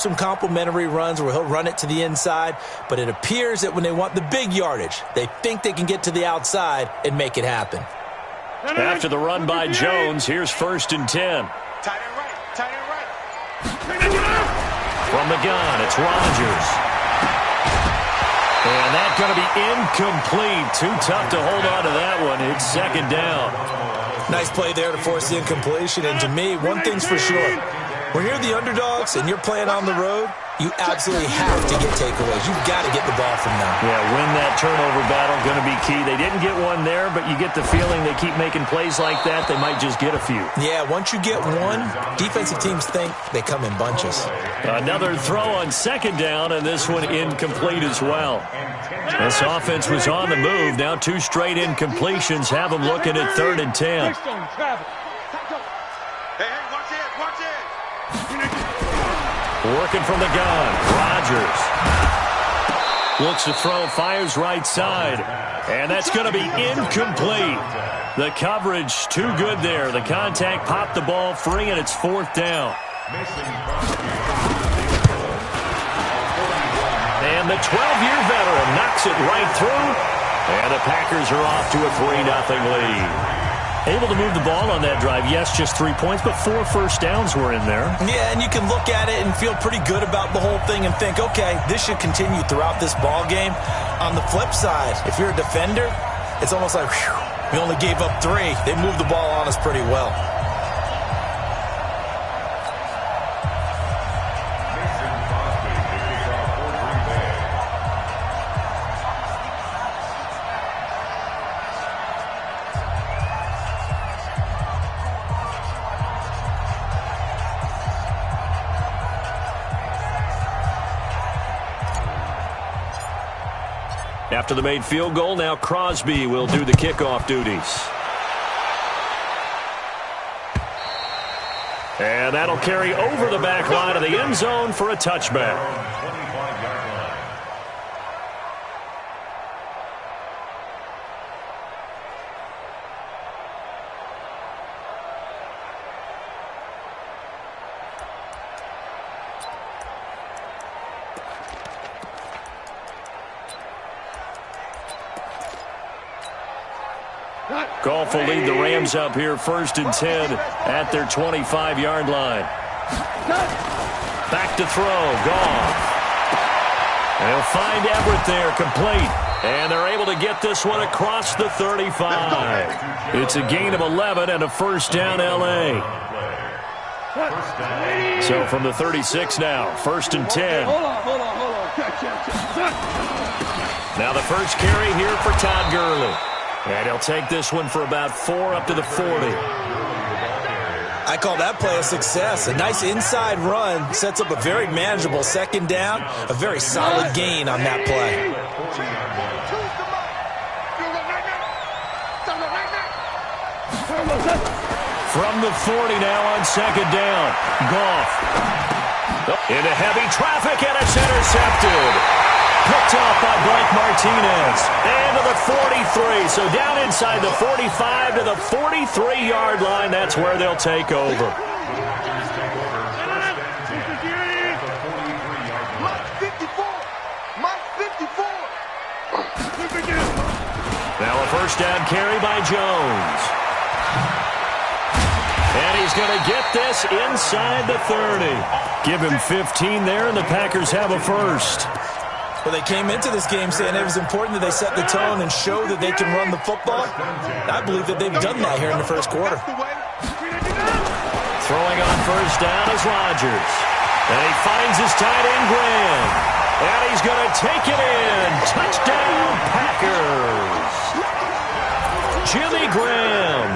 some complimentary runs where he'll run it to the inside, but it appears that when they want the big yardage, they think they can get to the outside and make it happen. After the run by Jones, here's 1st and 10. Tight end right, tight end right. From the gun, it's Rodgers. And that's going to be incomplete. Too tough to hold on to that one. It's 2nd down. Nice play there to force the incompletion. And to me, one thing's for sure. When you're the underdogs and you're playing on the road, you absolutely have to get takeaways. You've got to get the ball from them. Yeah, win that turnover battle, going to be key. They didn't get one there, but you get the feeling they keep making plays like that, they might just get a few. Yeah, once you get one, defensive teams think they come in bunches. Another throw on 2nd down, and this one incomplete as well. This offense was on the move. Now 2 straight incompletions have them looking at 3rd and 10. Working from the gun, Rodgers. Looks to throw, fires right side. And that's going to be incomplete. The coverage too good there. The contact popped the ball free, and it's 4th down. And the 12-year veteran knocks it right through. And the Packers are off to a 3-0 lead. Able to move the ball on that drive. Yes, just 3 points, but 4 first downs were in there. Yeah, and you can look at it and feel pretty good about the whole thing and think, okay, this should continue throughout this ball game. On the flip side, if you're a defender, it's almost like, whew, we only gave up 3. They moved the ball on us pretty well. After the made field goal, now Crosby will do the kickoff duties. And that'll carry over the back line of the end zone for a touchback. Goff will lead the Rams up here 1st and 10 at their 25-yard line. Back to throw, Goff. They'll find Everett there, complete. And they're able to get this one across the 35. It's a gain of 11 and a 1st down L.A. So from the 36 now, 1st and 10. Hold on. Now the first carry here for Todd Gurley. And he'll take this one for about 4 up to the 40. I call that play a success. A nice inside run sets up a very manageable 2nd down. A very solid gain on that play. From the 40 now on 2nd down. Goff. Into heavy traffic, and it's intercepted. Picked off by Blake Martinez. And to the 43. So down inside the 45 to the 43-yard line. That's where they'll take over. Now a 1st down carry by Jones. And he's going to get this inside the 30. Give him 15 there, and the Packers have a 1st. Well, they came into this game saying it was important that they set the tone and show that they can run the football. I believe that they've done that here in the 1st quarter. Throwing on 1st down is Rodgers. And he finds his tight end, Graham. And he's going to take it in. Touchdown, Packers. Jimmy Graham,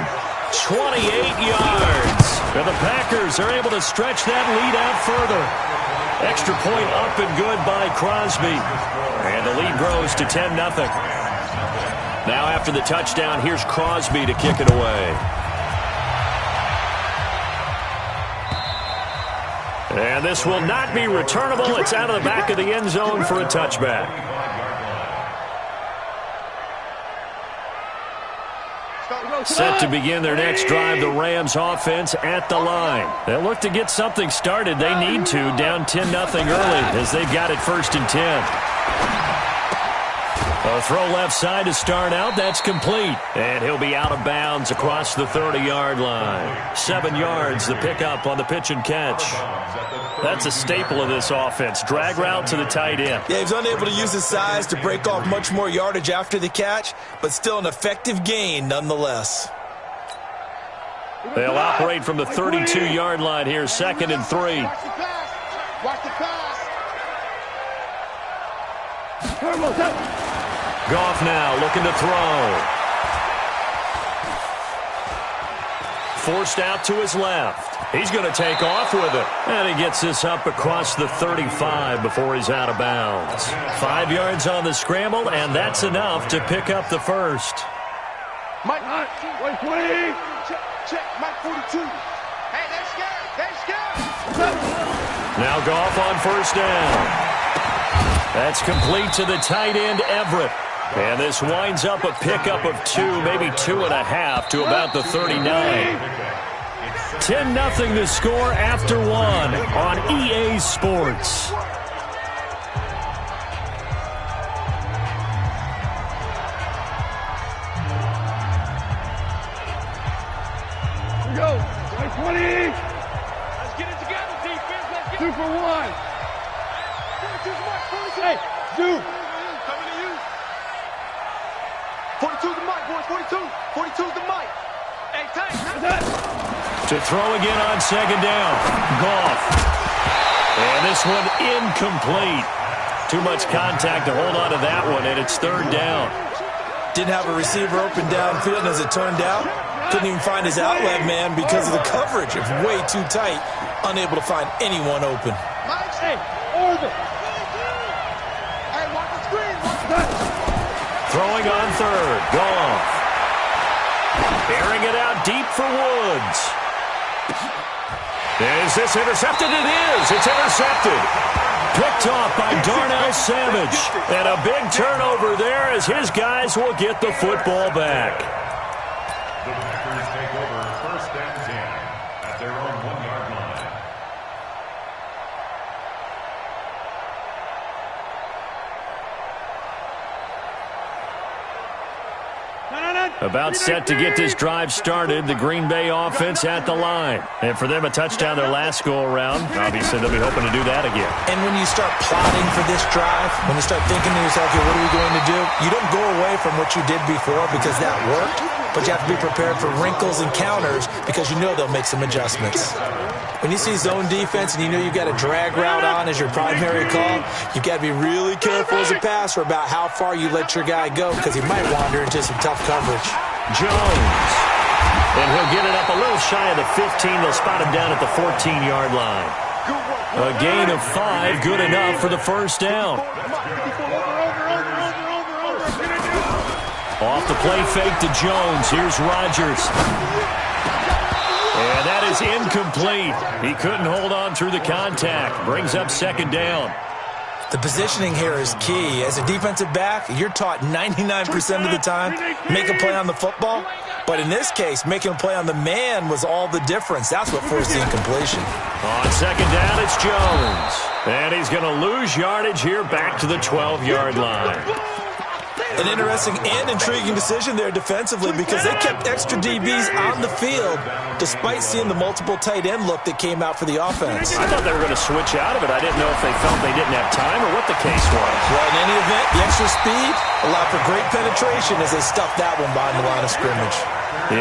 28 yards. And the Packers are able to stretch that lead out further. Extra point up and good by Crosby. And the lead grows to 10-0. Now after the touchdown, here's Crosby to kick it away. And this will not be returnable. It's out of the back of the end zone for a touchback. Set to begin their next drive, the Rams offense at the line. They'll look to get something started. They need to, down 10-0 early as they've got it 1st and 10. A throw left side to start out. That's complete. And he'll be out of bounds across the 30-yard line. 7 yards, the pickup on the pitch and catch. That's a staple of this offense. Drag route to the tight end. Yeah, he's unable to use his size to break off much more yardage after the catch, but still an effective gain nonetheless. They'll operate from the 32-yard line here, 2nd and 3. Watch the pass. Goff now looking to throw. Forced out to his left. He's going to take off with it. And he gets this up across the 35 before he's out of bounds. 5 yards on the scramble, and that's enough to pick up the first. Mike, wait, check, Mike 42. Hey, they're scared. Now Goff on 1st down. That's complete to the tight end, Everett. And this winds up a pickup of 2, maybe 2.5 to about the 39. 10-0 the score after 1 on EA Sports. Here we go. 20. Let's get it together, defense. Let's get 2 for 1. 42's Mike, 42. Hey, Zoo. Coming to you. 42's the Mike, boys. 42. 42's the Mike. Hey, Tank. To throw again on 2nd down. Goff. And this one incomplete. Too much contact to hold on to that one, and it's 3rd down. Didn't have a receiver open downfield, and as it turned out, couldn't even find his outlet man because of the coverage. It's way too tight, unable to find anyone open. Mike, Hey, orbit. hey, watch the screen. Watch the Throwing on 3rd. Goff. Airing it out deep for Woods. Is this intercepted? It is. It's intercepted. Picked off by Darnell Savage. And a big turnover there as his guys will get the football back. The Packers take over 1st and 10 at their own 1-yard line. About set to get this drive started, the Green Bay offense at the line. And for them, a touchdown their last go-around. Obviously, they'll be hoping to do that again. And when you start plotting for this drive, when you start thinking to yourself, okay, what are we going to do? You don't go away from what you did before because that worked, but you have to be prepared for wrinkles and counters because you know they'll make some adjustments. When you see zone defense and you know you've got a drag route on as your primary call, you've got to be really careful as a passer about how far you let your guy go because he might wander into some tough coverage. Jones. And he'll get it up a little shy of the 15. They'll spot him down at the 14-yard line. A gain of 5, good enough for the 1st down. Off the play fake to Jones. Here's Rodgers. And that is incomplete. He couldn't hold on through the contact. Brings up 2nd down. The positioning here is key. As a defensive back, you're taught 99% of the time, make a play on the football. But in this case, making a play on the man was all the difference. That's what forced the incompletion. On 2nd down, it's Jones. And he's going to lose yardage here back to the 12-yard line. An interesting and intriguing decision there defensively because they kept extra DBs on the field despite seeing the multiple tight end look that came out for the offense. I thought they were going to switch out of it. I didn't know if they felt they didn't have time or what the case was. Well, in any event, the extra speed allowed for great penetration as they stuffed that one behind the line of scrimmage.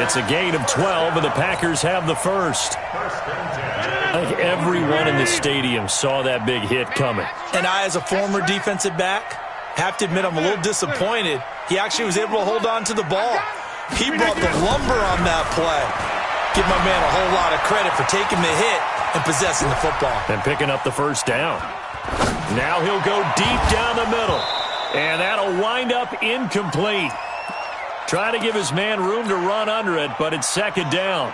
It's a gain of 12, and the Packers have the first. I think everyone in the stadium saw that big hit coming. And I, as a former defensive back, have to admit I'm a little disappointed. He actually was able to hold on to the ball. He brought the lumber on that play. Give my man a whole lot of credit for taking the hit and possessing the football. And picking up the 1st down. Now he'll go deep down the middle. And that'll wind up incomplete. Trying to give his man room to run under it, but it's 2nd down.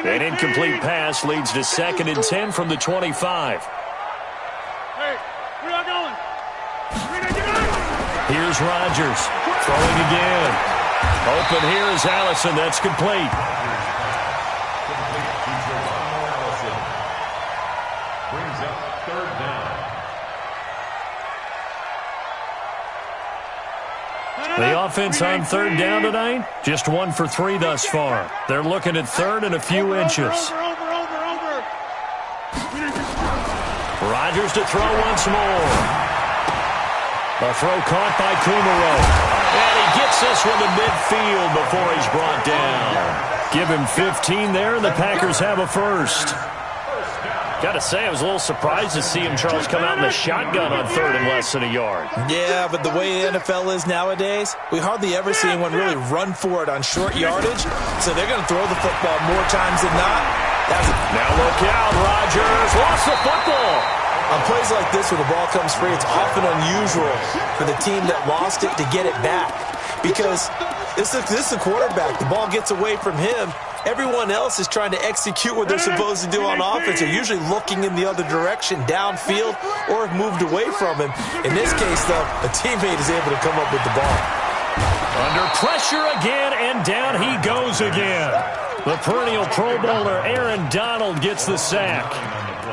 An incomplete pass leads to 2nd and 10 from the 25. Hey, where y'all going? Here's Rodgers throwing again. Open here is Allison. That's complete. Brings up third down. The offense on third down tonight, just 1 for 3 thus far. They're looking at third and a few inches. Rodgers to throw once more. A throw caught by Kumaro. And he gets this one to midfield before he's brought down. Give him 15 there, and the Packers have a first. Got to say, I was a little surprised to see him, Charles, come out in the shotgun on third and less than a yard. Yeah, but the way the NFL is nowadays, we hardly ever see anyone really run for it on short yardage. So they're going to throw the football more times than not. Now look out, Rodgers lost the football. On plays like this where the ball comes free, it's often unusual for the team that lost it to get it back. Because this is the quarterback. The ball gets away from him. Everyone else is trying to execute what they're supposed to do on offense. They're usually looking in the other direction, downfield, or have moved away from him. In this case, though, a teammate is able to come up with the ball. Under pressure again, and down he goes again. The perennial Pro Bowler Aaron Donald gets the sack.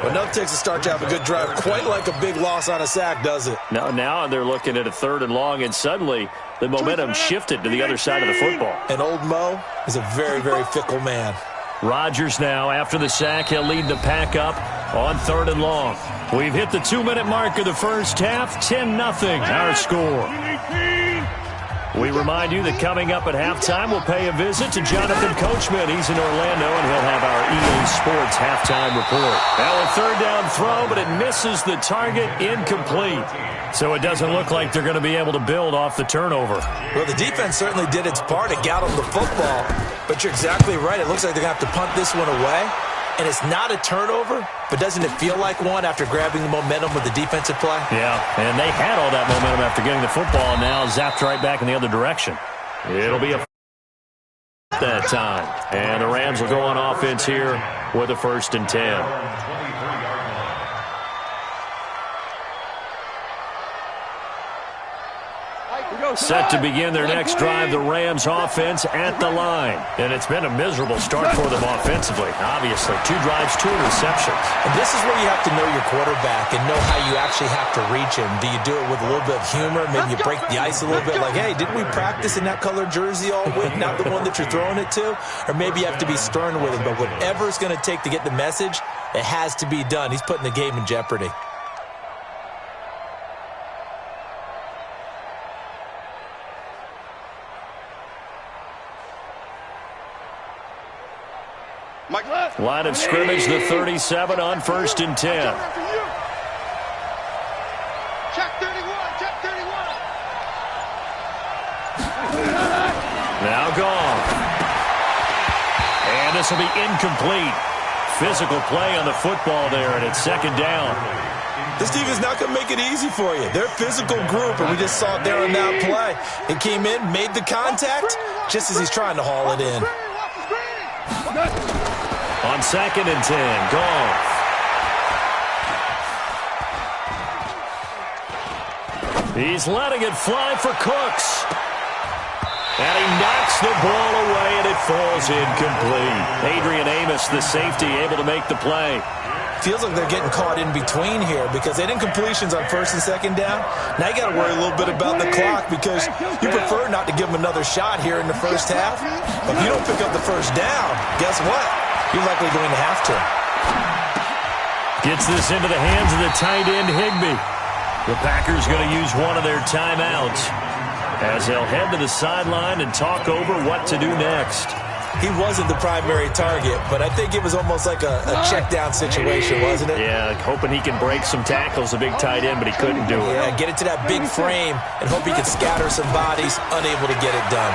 But nothing takes a start to have a good drive quite like a big loss on a sack, does it? Now they're looking at a third and long, and suddenly the momentum shifted to the other side of the football. And old Mo is a very, very fickle man. Rodgers now, after the sack, he'll lead the pack up on third and long. We've hit the 2-minute mark of the first half, 10-0 our score. We remind you that coming up at halftime, we'll pay a visit to Jonathan Coachman. He's in Orlando, and he'll have our EA Sports halftime report. Now a third down throw, but it misses the target, incomplete. So it doesn't look like they're going to be able to build off the turnover. Well, the defense certainly did its part. It got them the football, but you're exactly right. It looks like they're going to have to punt this one away. And it's not a turnover, but doesn't it feel like one after grabbing the momentum with the defensive play? Yeah, and they had all that momentum after getting the football, and now zapped right back in the other direction. It'll be a that time. And the Rams will go on offense here with a 1st and 10. Set to begin their next drive, the Rams offense at the line. And it's been a miserable start for them offensively. Obviously, 2 drives, 2 interceptions. And this is where you have to know your quarterback and know how you actually have to reach him. Do you do it with a little bit of humor? Maybe you break the ice a little bit like, hey, didn't we practice in that colored jersey all week, not the one that you're throwing it to? Or maybe you have to be stern with him. But whatever it's going to take to get the message, it has to be done. He's putting the game in jeopardy. Line of scrimmage, the 37 on 1st and 10. Check 31, check 31. Now gone. And this will be incomplete. Physical play on the football there, and it's 2nd down. This team is not going to make it easy for you. They're a physical group, and we just saw it there on that play. It came in, made the contact, just as he's trying to haul it in. On 2nd and 10, Goff. He's letting it fly for Cooks. And he knocks the ball away, and it falls incomplete. Adrian Amos, the safety, able to make the play. Feels like they're getting caught in between here because they didn't completions on 1st and 2nd down. Now you got to worry a little bit about the clock because you prefer not to give them another shot here in the first half. But if you don't pick up the 1st down, guess what? You're likely going to have to. Gets this into the hands of the tight end, Higbee. The Packers going to use one of their timeouts as they'll head to the sideline and talk over what to do next. He wasn't the primary target, but I think it was almost like a check-down situation, wasn't it? Yeah, hoping he can break some tackles, a big tight end, but he couldn't do it. Yeah, get it to that big frame and hope he can scatter some bodies, unable to get it done.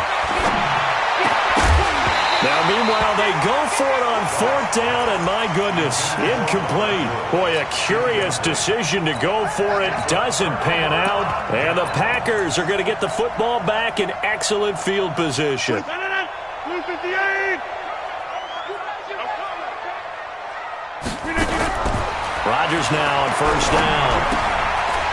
Now, meanwhile, they go for it on 4th down, and my goodness, incomplete. Boy, a curious decision to go for it. Doesn't pan out, and the Packers are going to get the football back in excellent field position. Rodgers now on 1st down.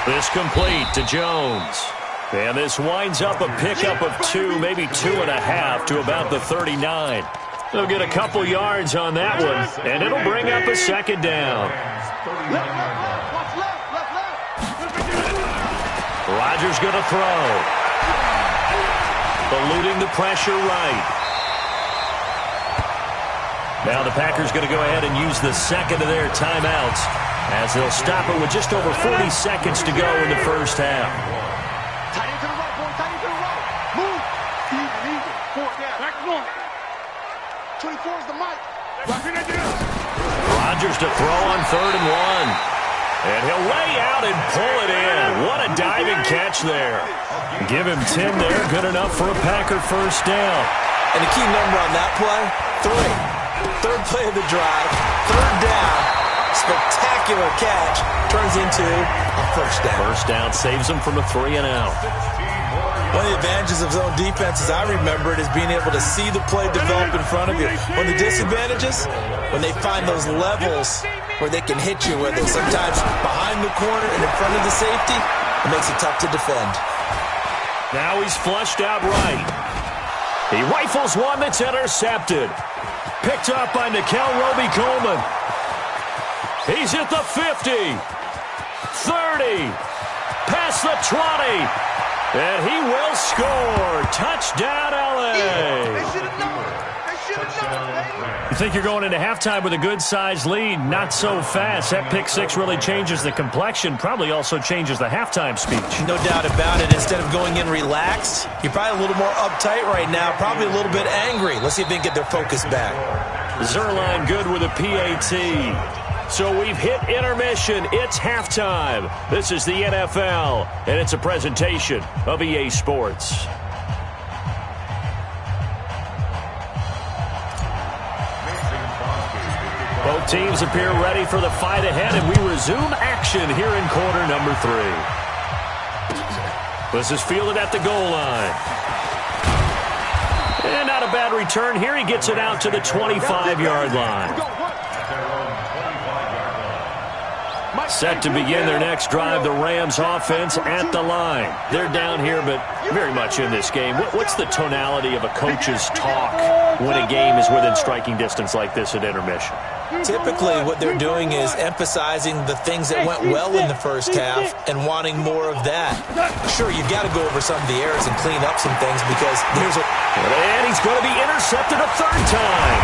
This complete to Jones. And this winds up a pickup of 2, maybe 2.5 to about the 39. They'll get a couple yards on that one, and it'll bring up a second down. Rodgers going to throw. Eluding the pressure right. Now the Packers going to go ahead and use the second of their timeouts as they'll stop it with just over 40 seconds to go in the first half. Tight end to the right, boy. Tight end to the right. Move. Easy. 4 down. Back north. 24 is the mic. Rodgers to throw on 3rd and 1. And he'll lay out and pull it in. What a diving catch there. Give him 10 there. Good enough for a Packer first down. And the key number on that play, 3. 3rd play of the drive, 3rd down, spectacular catch, turns into a first down. First down saves him from a 3-and-out. One of the advantages of zone defense, as I remember it, is being able to see the play develop in front of you. One of the disadvantages, when they find those levels where they can hit you with it, sometimes behind the corner and in front of the safety, it makes it tough to defend. Now he's flushed out right. He rifles one that's intercepted. Picked up by Nikel Roby-Coleman. He's at the 50. 30. Past the 20. And he will score. Touchdown, L.A. They should have known. You think you're going into halftime with a good-sized lead? Not so fast. That pick six really changes the complexion, probably also changes the halftime speech. No doubt about it. Instead of going in relaxed, you're probably a little more uptight right now, probably a little bit angry. Let's see if they can get their focus back. Zerline good with a PAT. So we've hit intermission. It's halftime. This is the NFL, and it's a presentation of EA Sports. Both teams appear ready for the fight ahead, and we resume action here in quarter number 3. This is fielded at the goal line. And not a bad return here. He gets it out to the 25-yard line. Set to begin their next drive, the Rams offense at the line. They're down here, but very much in this game. What's the tonality of a coach's talk when a game is within striking distance like this at intermission? Typically, what they're doing is emphasizing the things that went well in the first half and wanting more of that. Sure, you've got to go over some of the errors and clean up some things because there's a... And he's going to be intercepted a 3rd time.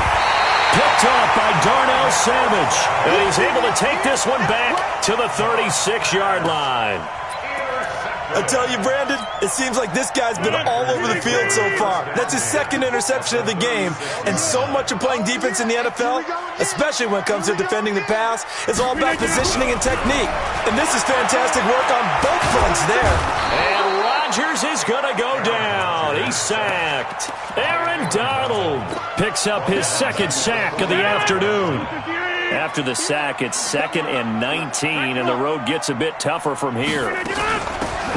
Picked off by Darnell Savage. And he's able to take this one back to the 36-yard line. I tell you, Brandon, it seems like this guy's been all over the field so far. That's his 2nd interception of the game. And so much of playing defense in the NFL, especially when it comes to defending the pass, is all about positioning and technique. And this is fantastic work on both fronts there. And Rodgers is going to go down. He's sacked. Aaron Donald picks up his 2nd sack of the afternoon. After the sack, it's 2nd and 19, and the road gets a bit tougher from here.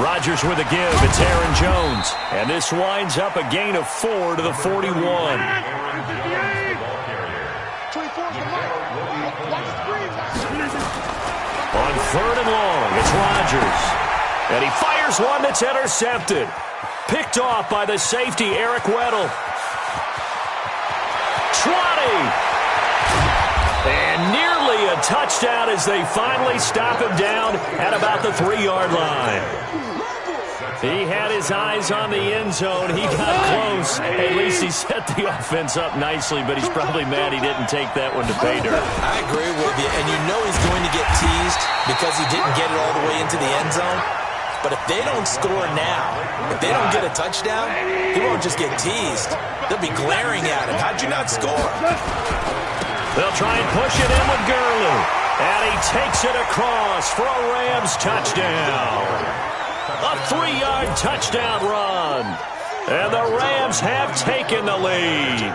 Rodgers with a give. It's Aaron Jones. And this winds up a gain of 4 to the 41. On 3rd and long, it's Rodgers. And he fires one that's intercepted. Picked off by the safety, Eric Weddle. 20. And nearly a touchdown as they finally stop him down at about the 3-yard line. He had his eyes on the end zone. He got close. At least he set the offense up nicely, but he's probably mad he didn't take that one to pay dirt. I agree with you, and you know he's going to get teased because he didn't get it all the way into the end zone. But if they don't score now, if they don't get a touchdown, he won't just get teased. They'll be glaring at him. How'd you not score? They'll try and push it in with Gurley. And he takes it across for a Rams touchdown. A 3-yard touchdown run. And the Rams have taken the lead.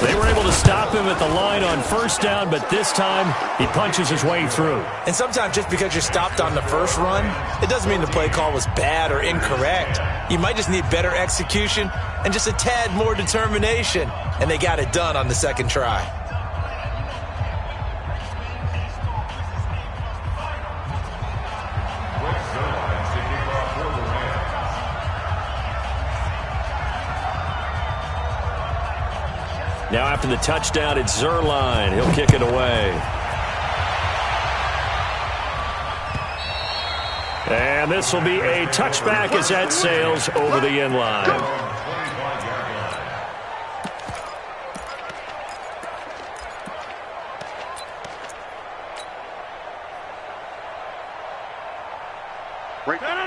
They were able to stop him at the line on 1st down, but this time he punches his way through. And sometimes just because you're stopped on the first run, it doesn't mean the play call was bad or incorrect. You might just need better execution and just a tad more determination. And they got it done on the 2nd try. Now after the touchdown, it's Zerline. He'll kick it away. And this will be a touchback as that sails over the end line.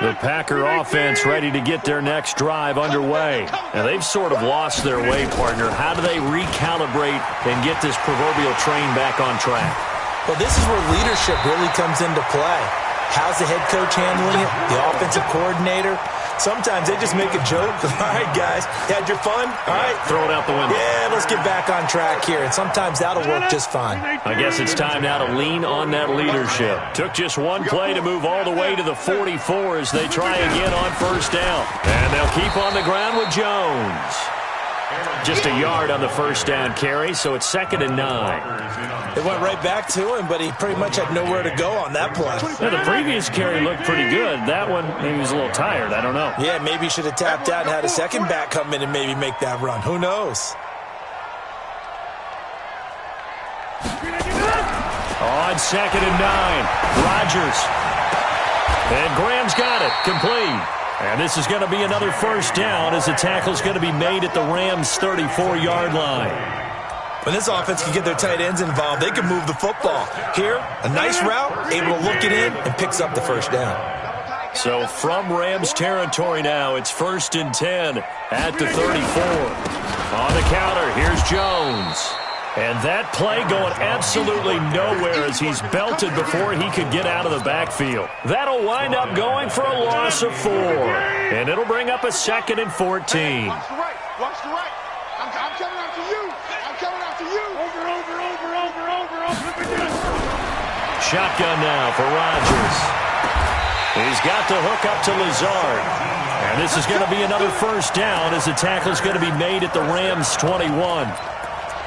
The Packer offense ready to get their next drive underway. Now, they've sort of lost their way, partner. How do they recalibrate and get this proverbial train back on track? Well, this is where leadership really comes into play. How's the head coach handling it? The offensive coordinator? Sometimes they just make a joke. All right, guys, you had your fun? All right. Throw it out the window. Yeah, let's get back on track here. And sometimes that'll work just fine. I guess it's time now to lean on that leadership. Took just one play to move all the way to the 44 as they try again on first down. And they'll keep on the ground with Jones. Just a yard on the first down carry, so it's 2nd and 9. It went right back to him, but he pretty much had nowhere to go on that play. Yeah, the previous carry looked pretty good. That one, maybe he was a little tired. I don't know. Yeah, maybe he should have tapped out and had a second back come in and maybe make that run. Who knows? On 2nd and 9, Rodgers. And Graham's got it, complete. And this is going to be another first down as the tackle's going to be made at the Rams' 34-yard line. When this offense can get their tight ends involved, they can move the football. Here, a nice route, able to look it in, and picks up the first down. So from Rams territory now, it's 1st and 10 at the 34. On the counter, here's Jones. And that play going absolutely nowhere as he's belted before he could get out of the backfield. That'll wind up going for a loss of 4. And it'll bring up a 2nd and 14. Watch the right. Watch the right. I'm coming after you. I'm coming after you. Over. Shotgun now for Rodgers. He's got the hook up to Lazard. And this is going to be another first down as the tackle's going to be made at the Rams' 21.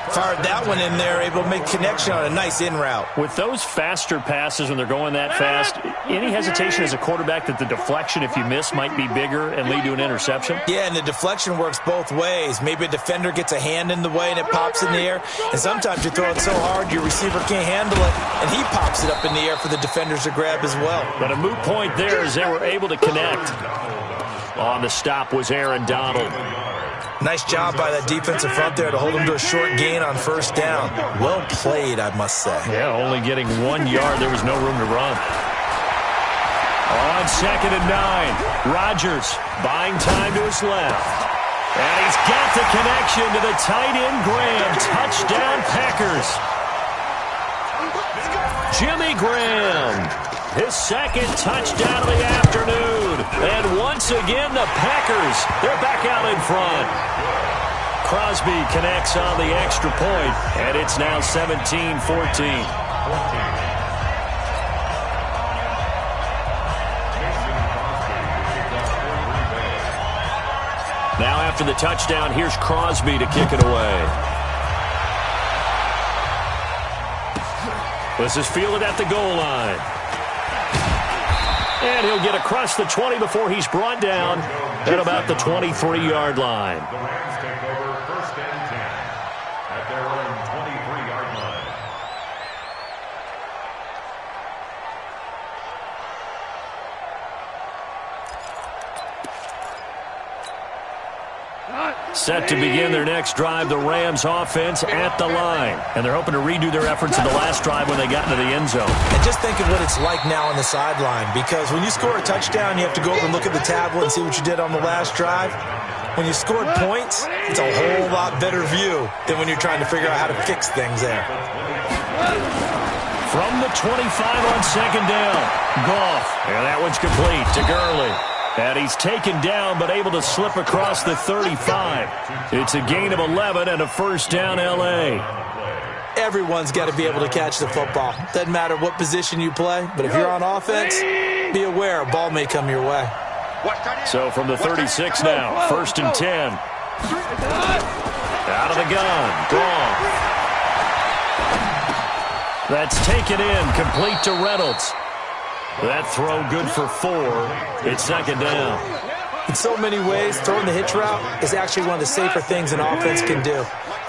Fired that one in there, able to make connection on a nice in route. With those faster passes when they're going that fast, any hesitation as a quarterback that the deflection, if you miss, might be bigger and lead to an interception? Yeah, and the deflection works both ways. Maybe a defender gets a hand in the way and it pops in the air. And sometimes you throw it so hard your receiver can't handle it, and he pops it up in the air for the defenders to grab as well. But a moot point there as they were able to connect. On the stop was Aaron Donald. Nice job by that defensive front there to hold him to a short gain on first down. Well played, I must say. Yeah, only getting 1 yard. There was no room to run. On 2nd and 9, Rodgers buying time to his left. And he's got the connection to the tight end Graham. Touchdown Packers. Jimmy Graham. His 2nd touchdown of the afternoon. And once again, the Packers, they're back out in front. Crosby connects on the extra point, and it's now 17-14. Now after the touchdown, here's Crosby to kick it away. This is fielded at the goal line. And he'll get across the 20 before he's brought down at about the 23-yard line. The Rams take over 1st and 10 at their own 23-yard line. Set to begin their next drive, the Rams offense at the line. And they're hoping to redo their efforts in the last drive when they got into the end zone. And just think of what it's like now on the sideline, because when you score a touchdown, you have to go over and look at the tablet and see what you did on the last drive. When you scored points, it's a whole lot better view than when you're trying to figure out how to fix things there. From the 25 on 2nd down, Goff. And that one's complete to Gurley. And he's taken down but able to slip across the 35. It's a gain of 11 and a first down L.A. Everyone's got to be able to catch the football. Doesn't matter what position you play, but if you're on offense, be aware a ball may come your way. So from the 36 now, 1st and 10. Out of the gun, Goff. That's taken in, complete to Reynolds. That throw good for 4. It's 2nd down. In so many ways, throwing the hitch route is actually one of the safer things an offense can do.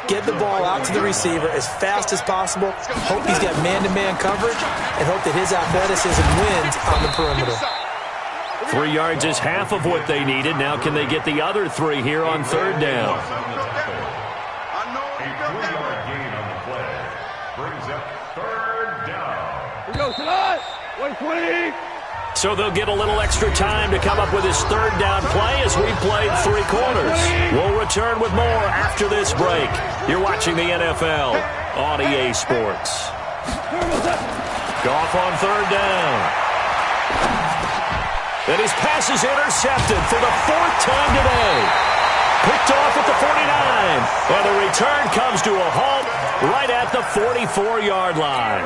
Get the ball out to the receiver as fast as possible, hope he's got man-to-man coverage, and hope that his athleticism wins on the perimeter. 3 yards is half of what they needed. Now can they get the other 3 here on third down? A 3-yard gain on the play brings up third down. We go tonight. 120. So they'll get a little extra time to come up with his third down play as we played 3 quarters. We'll return with more after this break. You're watching the NFL on EA Sports. Goff on third down. And his pass is intercepted for the 4th time today. Picked off at the 49. And the return comes to a halt right at the 44-yard line.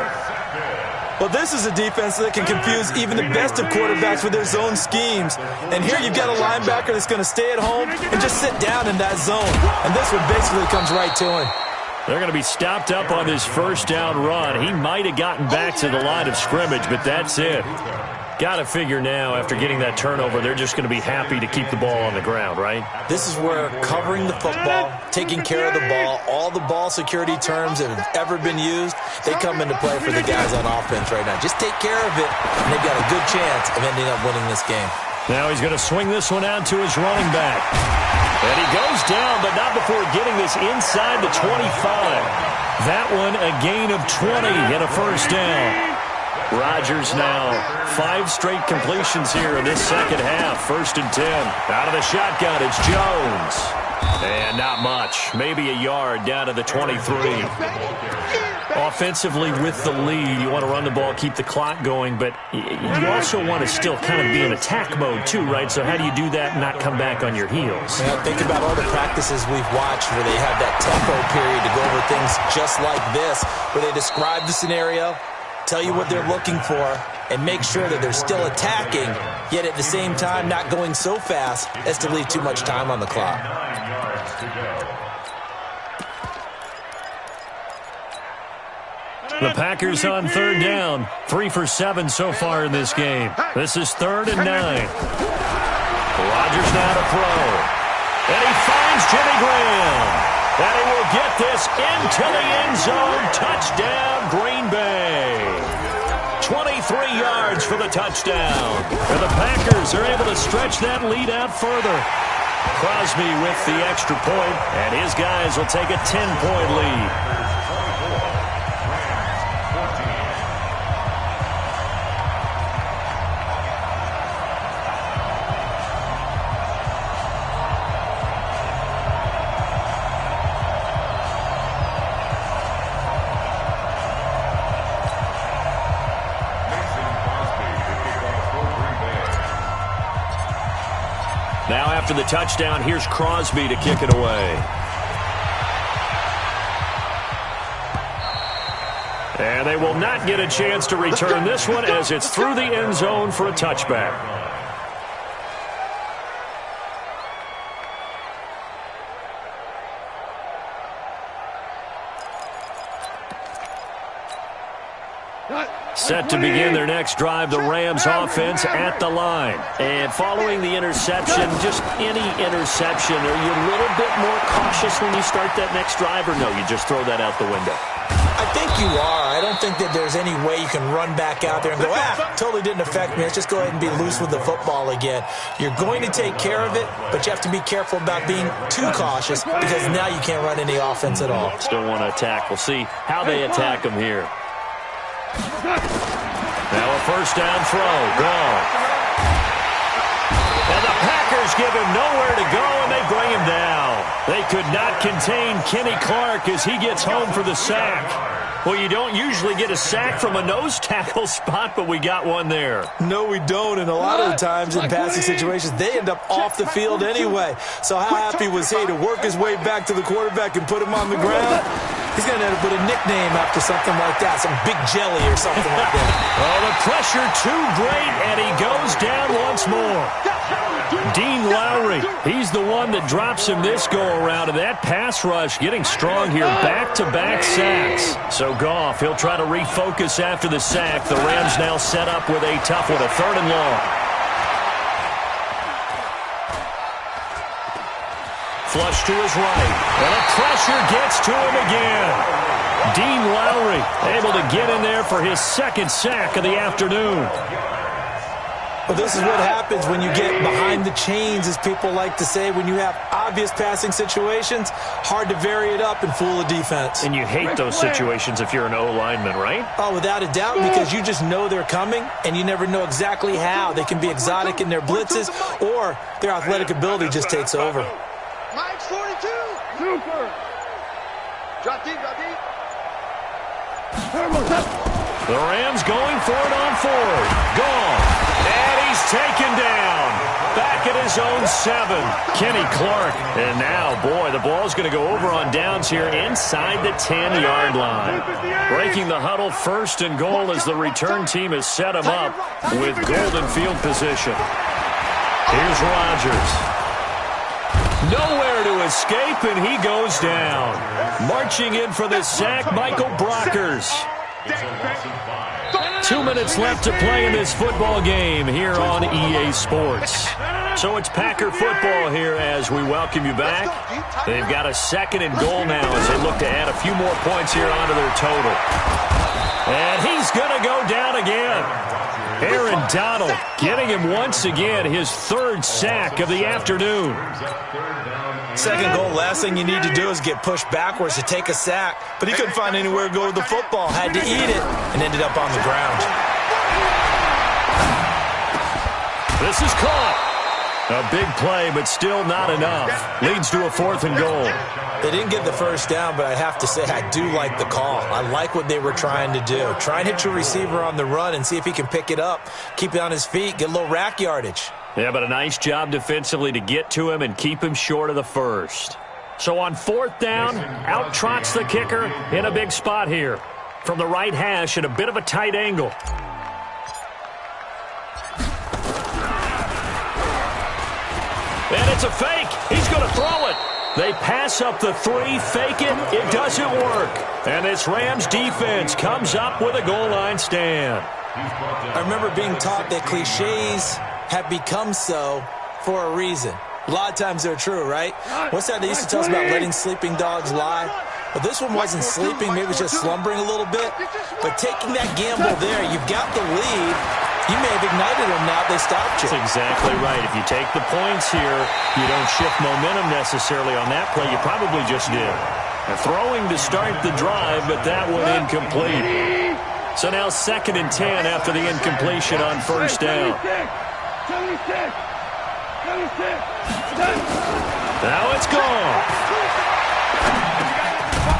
Well, this is a defense that can confuse even the best of quarterbacks with their zone schemes. And here you've got a linebacker that's going to stay at home and just sit down in that zone. And this one basically comes right to him. They're going to be stopped up on this first down run. He might have gotten back to the line of scrimmage, but that's it. Got to figure now, after getting that turnover, they're just going to be happy to keep the ball on the ground, right? This is where covering the football, taking care of the ball, all the ball security terms that have ever been used, they come into play for the guys on offense right now. Just take care of it, and they've got a good chance of ending up winning this game. Now he's going to swing this one out to his running back. And he goes down, but not before getting this inside the 25. That one a gain of 20 and a first down. Rodgers now 5 straight completions here in this second half. 1st and 10. Out of the shotgun, it's Jones. And not much. Maybe a yard down to the 23. Offensively with the lead, you want to run the ball, keep the clock going, but you also want to still kind of be in attack mode too, right? So how do you do that and not come back on your heels? Yeah, think about all the practices we've watched where they have that tempo period to go over things just like this, where they describe the scenario, tell you what they're looking for, and make sure that they're still attacking, yet at the same time not going so fast as to leave too much time on the clock. 9 yards to go. The Packers on third down. 3 for 7 so far in this game. This is 3rd and 9. Rodgers now to throw. And he finds Jimmy Graham. And he will get this into the end zone. Touchdown, Green Bay. 23 yards for the touchdown. And the Packers are able to stretch that lead out further. Crosby with the extra point, and his guys will take a 10-point lead. Now after the touchdown, here's Crosby to kick it away. And they will not get a chance to return this one as it's through the end zone for a touchback. Set to begin their next drive, the Rams offense at the line. And following the interception, just any interception, are you a little bit more cautious when you start that next drive, or no, you just throw that out the window? I think you are. I don't think that there's any way you can run back out there and go, totally didn't affect me. Let's just go ahead and be loose with the football again. You're going to take care of it, but you have to be careful about being too cautious because now you can't run any offense at all. Still want to attack. We'll see how they attack them here. Now a first down throw. Gone. And the Packers give him nowhere to go, and they bring him down. They could not contain Kenny Clark as he gets home for the sack. Well, you don't usually get a sack from a nose tackle spot, but we got one there. No, we don't, and a lot of the times in passing situations, they end up off the field anyway. So how happy was he to work his way back to the quarterback and put him on the ground? He's going to end up with a nickname after something like that, some Big Jelly or something like that. Oh, the pressure too great, and he goes down once more. Dean Lowry, he's the one that drops him this go-around, and that pass rush getting strong here, back-to-back sacks. So Goff, he'll try to refocus after the sack. The Rams now set up with a tough one, a 3rd and long. Flush to his right. And a pressure gets to him again. Dean Lowry able to get in there for his second sack of the afternoon. Well, this is what happens when you get behind the chains, as people like to say. When you have obvious passing situations, hard to vary it up and fool a defense. And you hate those situations if you're an O-lineman, right? Oh, without a doubt, because you just know they're coming, and you never know exactly how. They can be exotic in their blitzes, or their athletic ability just takes over. Mike's 42. Super. Drop deep, drop deep. The Rams going for it on fourth. Gone. And he's taken down. Back at his own 7. Kenny Clark. And now, boy, the ball's going to go over on downs here inside the 10-yard line. Breaking the huddle, first and goal as the return team has set him up with golden field position. Here's Rodgers. Nowhere to escape, and he goes down. Marching in for the sack, Michael Brockers. 2 minutes left to play in this football game here on EA Sports. So it's Packer football here as we welcome you back. They've got a second and goal now as they look to add a few more points here onto their total. And he's going to go down again. Aaron Donald getting him once again his third sack of the afternoon. Second goal, last thing you need to do is get pushed backwards to take a sack. But he couldn't find anywhere to go with the football. Had to eat it and ended up on the ground. This is caught. A big play, but still not enough. Leads to a 4th and goal. They didn't get the first down, but I have to say I do like the call. I like what they were trying to do. Try and hit your receiver on the run and see if he can pick it up. Keep it on his feet, get a little rack yardage. Yeah, but a nice job defensively to get to him and keep him short of the first. So on 4th down, out trots the kicker in a big spot here. From the right hash at a bit of a tight angle. And it's a fake. He's going to throw it. They pass up the 3, fake it. It doesn't work. And this Rams defense comes up with a goal line stand. I remember being taught that cliches have become so for a reason. A lot of times they're true, right? What's that they used to tell us about letting sleeping dogs lie? But this one wasn't sleeping, maybe it was just slumbering a little bit. But taking that gamble there, you've got the lead. You may have ignited them now if they stopped you. That's exactly right. If you take the points here, you don't shift momentum necessarily on that play. You probably just did. Throwing to start the drive, but that one incomplete. So now 2nd and 10 after the incompletion on 1st down. Now it's gone.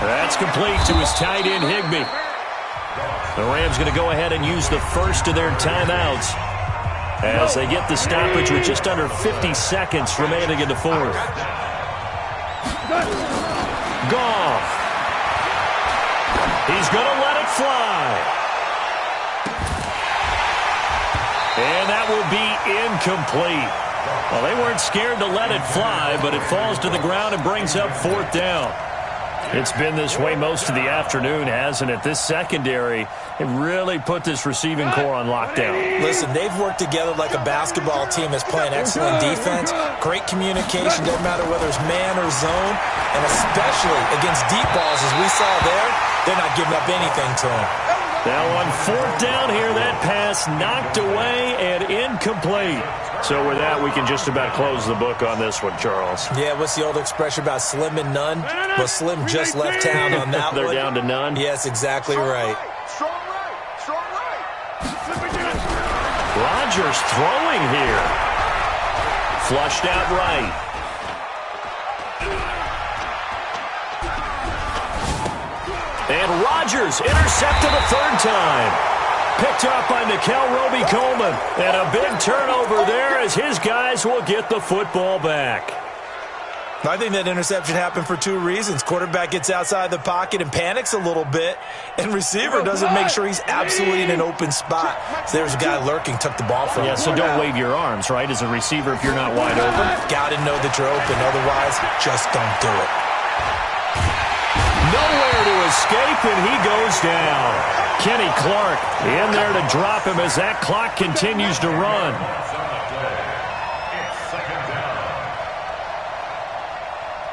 That's complete to his tight end, Higbee. The Rams going to go ahead and use the first of their timeouts as they get the stoppage with just under 50 seconds remaining in the 4th. Goff. He's going to let it fly. And that will be incomplete. Well, they weren't scared to let it fly, but it falls to the ground and brings up 4th down. It's been this way most of the afternoon, hasn't it? This secondary, it really put this receiving core on lockdown. Listen, they've worked together like a basketball team that's playing excellent defense. Great communication, doesn't matter whether it's man or zone. And especially against deep balls, as we saw there, they're not giving up anything to them. Now on 4th down here, that pass knocked away and incomplete. So with that, we can just about close the book on this one, Charles. Yeah, what's the old expression about slim and none? Well, Slim just left town on that They're one. down to none? Yes, exactly right. Strong right. Strong right. Rodgers throwing here. Flushed out right. And Rodgers intercepted a 3rd time. Picked up by Nickel Roby-Coleman. And a big turnover there as his guys will get the football back. I think that interception happened for 2 reasons. Quarterback gets outside the pocket and panics a little bit, and receiver doesn't make sure he's absolutely in an open spot. So there's a guy lurking, took the ball from him. Yeah, so don't wave your arms, right, as a receiver if you're not wide open. Got to know that you're open. Otherwise, just don't do it. Nowhere to escape, and he goes down. Kenny Clark in there to drop him as that clock continues to run. 7 to play. It's 2nd down. 2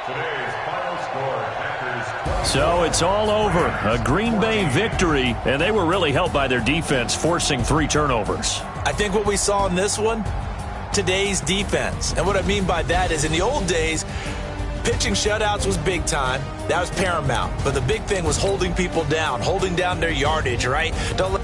Today's final score, Packers 20. So it's all over. A Green Bay victory, and they were really helped by their defense, forcing 3 turnovers. I think what we saw in this one, today's defense. And what I mean by that is in the old days, pitching shutouts was big time. That was paramount. But the big thing was holding people down, holding down their yardage, right? Don't let